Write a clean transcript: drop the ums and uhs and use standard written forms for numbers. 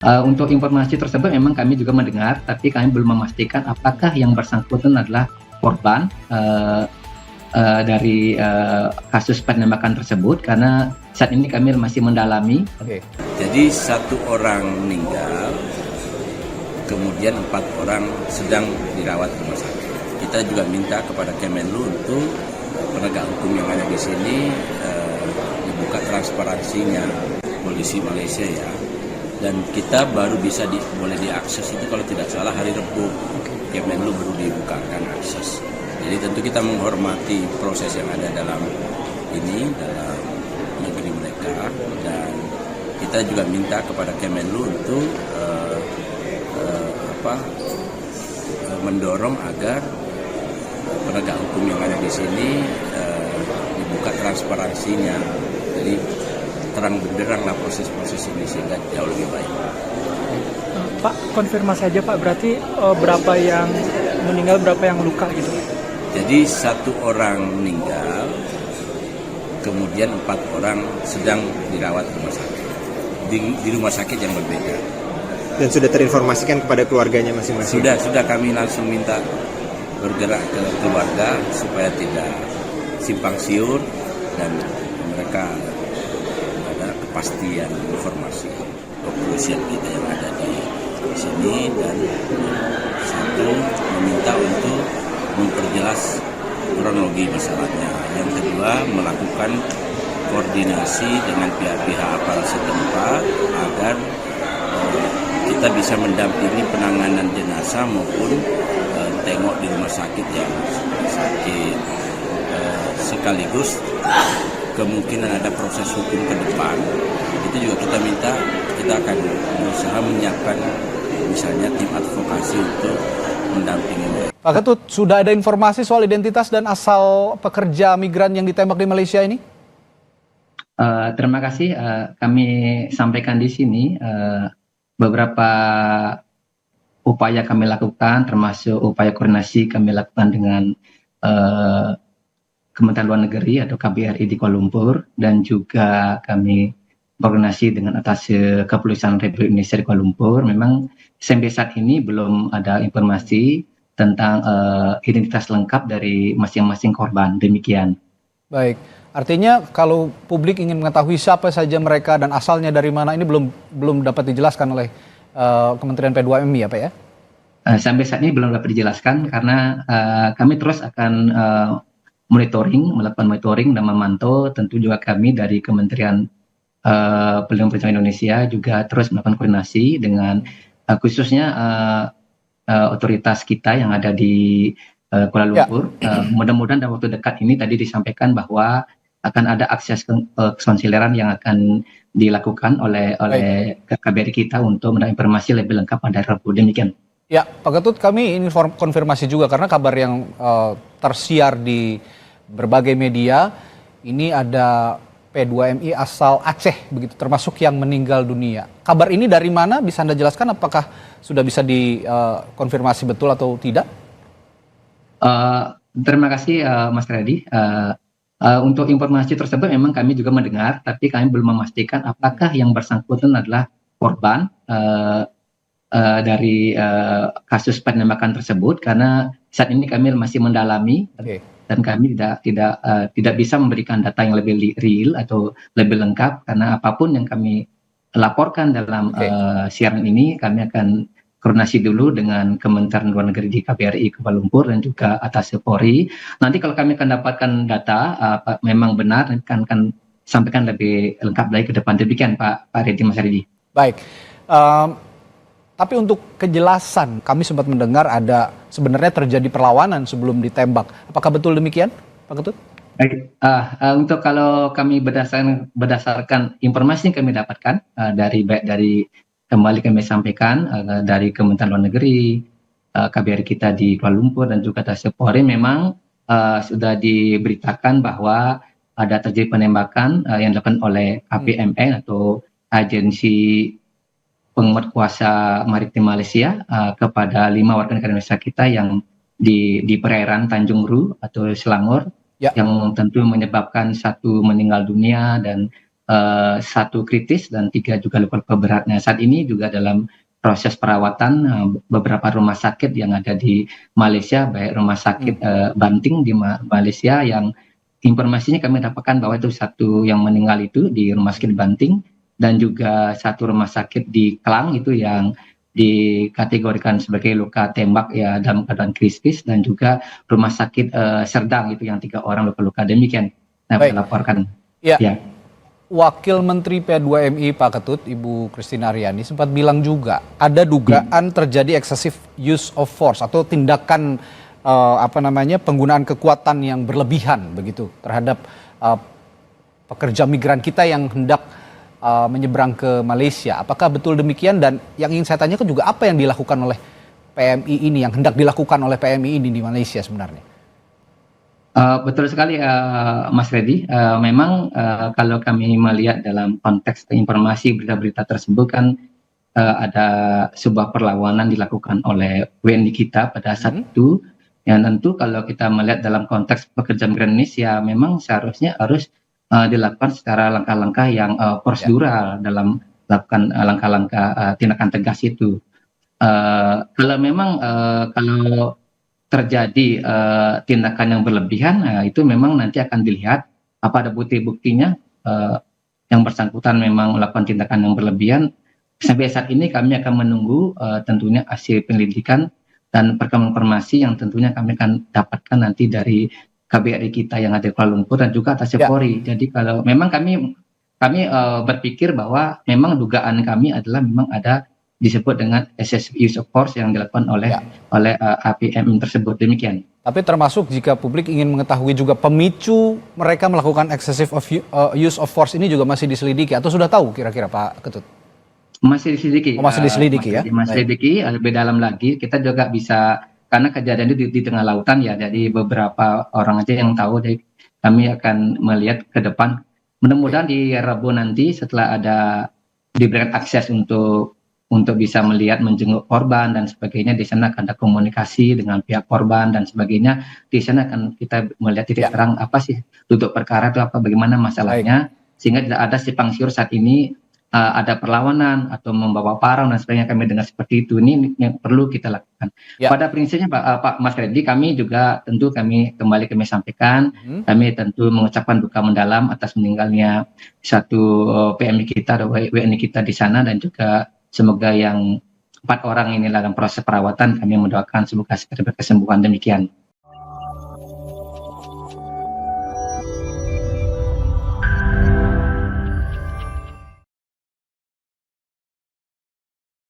Untuk informasi tersebut memang kami juga mendengar, tapi kami belum memastikan apakah yang bersangkutan adalah korban dari kasus penembakan tersebut, karena saat ini kami masih mendalami. Oke. Jadi 1 orang meninggal, kemudian 4 orang sedang dirawat di rumah sakit. Kita juga minta kepada Kemenlu untuk penegak hukum yang ada di sini dibuka transparansinya, polisi Malaysia ya. Dan kita baru bisa boleh diakses itu kalau tidak salah hari Rabu. Kemenlu baru dibukakan akses. Jadi tentu kita menghormati proses yang ada dalam negeri mereka, dan kita juga minta kepada Kemenlu untuk mendorong agar penegak hukum yang ada di sini dibuka transparansinya. Jadi terang benderang lah proses-proses ini sehingga jauh lebih baik. Pak, konfirmasi aja Pak, berarti berapa yang meninggal, berapa yang luka gitu? Jadi 1 orang meninggal, kemudian 4 orang sedang dirawat di rumah sakit, di rumah sakit yang berbeda. Dan sudah terinformasikan kepada keluarganya masing-masing? Sudah kami langsung minta bergerak ke keluarga supaya tidak simpang siur dan mereka ada kepastian informasi kepolisian kita yang ada di sini. Dan satu, meminta untuk memperjelas kronologi masalahnya. Yang kedua, melakukan koordinasi dengan pihak-pihak aparat setempat agar kita bisa mendampingi penanganan jenazah maupun tengok di rumah sakit yang sakit. Sekaligus kemungkinan ada proses hukum ke depan, itu juga kita minta, kita akan berusaha menyiapkan misalnya tim advokasi untuk mendampingi mereka. Pak Ketut, sudah ada informasi soal identitas dan asal pekerja migran yang ditembak di Malaysia ini? Terima kasih. Kami sampaikan di sini beberapa upaya kami lakukan, termasuk upaya koordinasi kami lakukan dengan Kementerian Luar Negeri atau KBRI di Kuala Lumpur, dan juga kami koordinasi dengan Atase Kepolisian Republik Indonesia di Kuala Lumpur. Memang sampai saat ini belum ada informasi tentang identitas lengkap dari masing-masing korban. Demikian. Baik, artinya kalau publik ingin mengetahui siapa saja mereka dan asalnya dari mana, ini belum dapat dijelaskan oleh Kementerian P2MI ya Pak ya? Sampai saat ini belum dapat dijelaskan karena kami terus akan melakukan monitoring dan memantau. Tentu juga kami dari Kementerian Perlindungan Perempuan Indonesia juga terus melakukan koordinasi dengan khususnya otoritas kita yang ada di Kuala Lumpur. Mudah-mudahan dalam waktu dekat ini tadi disampaikan bahwa akan ada akses konsileran yang akan dilakukan oleh KBRI kita untuk mendapat informasi lebih lengkap pada Rabu. Demikian. Ya, Pak Ketut, kami ingin konfirmasi juga karena kabar yang tersiar di berbagai media ini ada P2MI asal Aceh begitu, termasuk yang meninggal dunia. Kabar ini dari mana? Bisa Anda jelaskan apakah sudah bisa dikonfirmasi betul atau tidak? Terima kasih Mas Redi. Untuk informasi tersebut memang kami juga mendengar, tapi kami belum memastikan apakah yang bersangkutan adalah korban dari kasus penembakan tersebut, karena saat ini kami masih mendalami. Dan kami tidak bisa memberikan data yang lebih real atau lebih lengkap, karena apapun yang kami laporkan dalam siaran ini kami akan koordinasi dulu dengan Kementerian Luar Negeri di KBRI Kuala Lumpur dan juga Atase Polri. Nanti kalau kami akan dapatkan data memang benar, akan sampaikan lebih lengkap lagi ke depan. Demikian Pak Redi, Mas Redi. Baik. Tapi untuk kejelasan, kami sempat mendengar ada sebenarnya terjadi perlawanan sebelum ditembak. Apakah betul demikian, Pak Ketut? Baik, untuk kalau kami berdasarkan informasi yang kami dapatkan dari kembali kami sampaikan dari Kementerian Luar Negeri, KBRI kita di Kuala Lumpur dan juga Atase Polri, memang sudah diberitakan bahwa ada terjadi penembakan yang dilakukan oleh APMN atau Agensi Penguat Kuasa Maritim Malaysia kepada 5 warga negara Indonesia kita yang di perairan Tanjung Ru atau Selangor, yang tentu menyebabkan 1 meninggal dunia dan 1 kritis dan 3 juga luka-luka berat. Nah, saat ini juga dalam proses perawatan beberapa rumah sakit yang ada di Malaysia, baik rumah sakit Banting di Malaysia yang informasinya kami dapatkan bahwa itu 1 yang meninggal itu di rumah sakit Banting, dan juga 1 rumah sakit di Klang itu yang dikategorikan sebagai luka tembak ya dalam keadaan kritis, dan juga rumah sakit Serdang itu yang 3 orang luka-luka. Demikian saya laporkan. Ya. Ya. Wakil Menteri P2MI Pak Ketut, Ibu Christina Aryani sempat bilang juga ada dugaan terjadi excessive use of force atau tindakan penggunaan kekuatan yang berlebihan begitu terhadap pekerja migran kita yang hendak menyeberang ke Malaysia. Apakah betul demikian? Dan yang ingin saya tanyakan juga apa yang dilakukan oleh PMI ini, yang hendak dilakukan oleh PMI ini di Malaysia sebenarnya? Betul sekali Mas Reddy. Memang kalau kami melihat dalam konteks informasi berita-berita tersebut kan ada sebuah perlawanan dilakukan oleh WNI kita pada saat itu. Yang tentu kalau kita melihat dalam konteks pekerja migran Indonesia memang seharusnya harus dilakukan secara langkah-langkah yang prosedural dalam melakukan langkah-langkah tindakan tegas itu. Kalau memang kalau terjadi tindakan yang berlebihan, itu memang nanti akan dilihat apa ada bukti-buktinya yang bersangkutan memang melakukan tindakan yang berlebihan. Sampai saat ini kami akan menunggu tentunya hasil penyelidikan dan perkembangan informasi yang tentunya kami akan dapatkan nanti dari KBRI kita yang ada di Kuala Lumpur dan juga atas Polri. Jadi kalau memang kami berpikir bahwa memang dugaan kami adalah memang ada disebut dengan excessive use of force yang dilakukan oleh APM tersebut. Demikian. Tapi termasuk jika publik ingin mengetahui juga pemicu mereka melakukan excessive use of force ini juga masih diselidiki atau sudah tahu kira-kira Pak Ketut? Masih diselidiki. Masih diselidiki ya? Masih diselidiki, lebih dalam lagi. Kita juga bisa, karena kejadian itu di tengah lautan ya, jadi beberapa orang aja yang tahu. Jadi kami akan melihat ke depan. Mudah-mudahan di Rabu nanti setelah diberikan akses untuk bisa melihat, menjenguk korban dan sebagainya, di sana akan ada komunikasi dengan pihak korban dan sebagainya. Di sana akan kita melihat titik terang apa sih duduk perkara itu, apa bagaimana masalahnya, sehingga tidak ada simpang siur saat ini ada perlawanan atau membawa parang dan sebagainya. Kami dengar seperti itu, ini yang perlu kita lakukan. Pada prinsipnya Pak Mas Reddy, kami juga tentu kami sampaikan, kami tentu mengucapkan duka mendalam atas meninggalnya 1 PMI kita atau WNI kita di sana, dan juga semoga yang 4 orang ini dalam proses perawatan kami mendoakan semoga segera berkesembuhan. Demikian.